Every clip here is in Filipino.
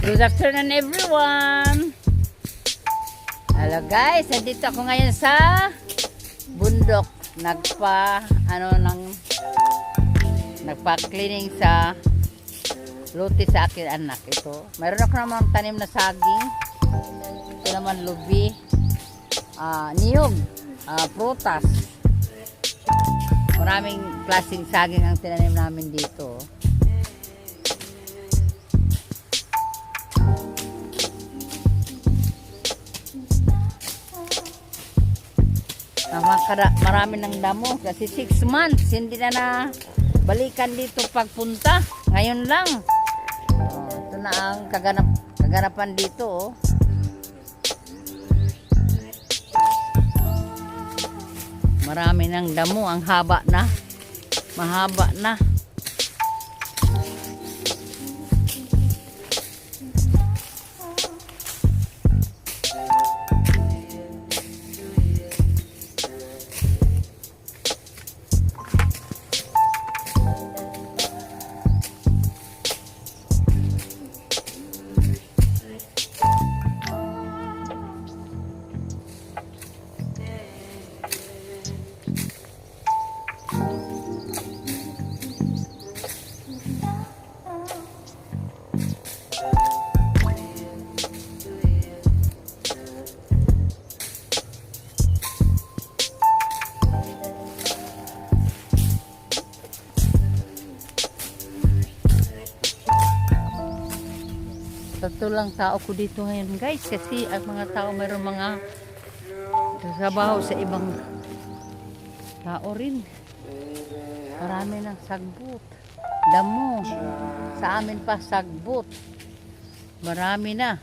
Good afternoon everyone. Hello guys, nandito ako ngayon sa bundok. Nagpa-cleaning sa luti sa akin anak. Ito, mayroon ako namang tanim na saging. Ito naman lubi, niyog, prutas. Maraming klaseng saging ang tinanim namin dito. Marami ng damo kasi 6 months hindi na balikan dito pagpunta. Ngayon lang. Ito na ang kaganapan dito. Marami ng damo, ang haba na. Mahaba na. Ito lang tao ko dito ngayon guys kasi ang mga tao mayroon mga trabaho sa ibang tao rin. Marami ng sagbot, damo. Sa amin pa sagbot. Marami na.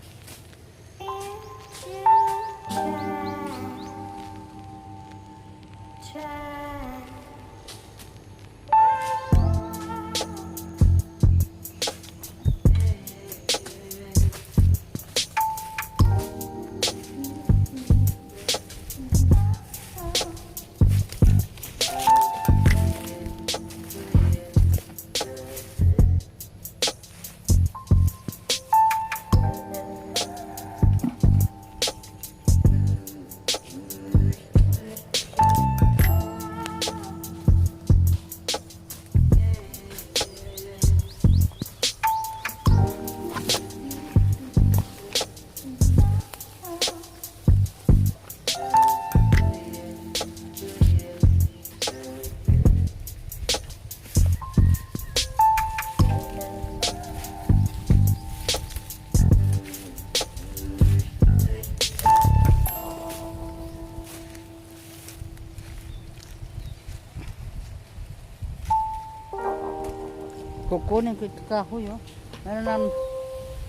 Kukunin ko ito kahoy, oh. Meron ng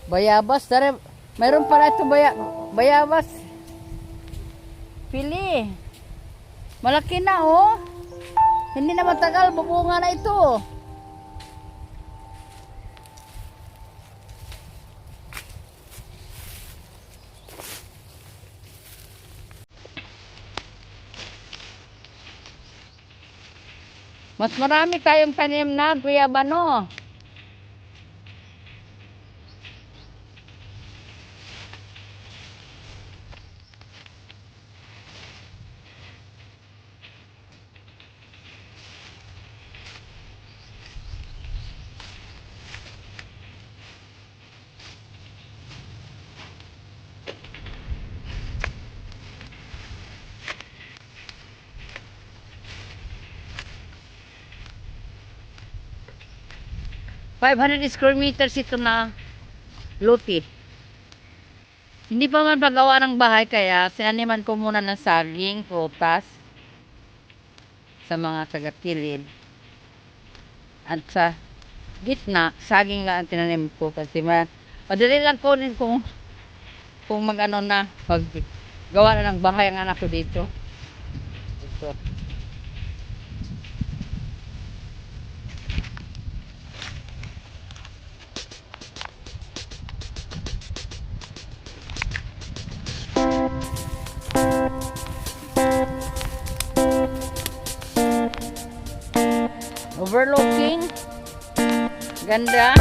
bayabas. Mayroon pala ito bayabas. Pili. Malaki na, oh. Hindi na matagal, bubunga na ito. Mas marami tayong tanim na guyabano. $500 square meters ito na luti. Hindi pa man pagawa ng bahay kaya sinaniman ko muna ng saging, prutas sa mga taga-kilid. At sa gitna, saging lang ang tinanim ko kasi madali lang ko rin kung mag-ano na gawa na ng bahay ang anak ko dito. Ito. Overlooking. Ganda.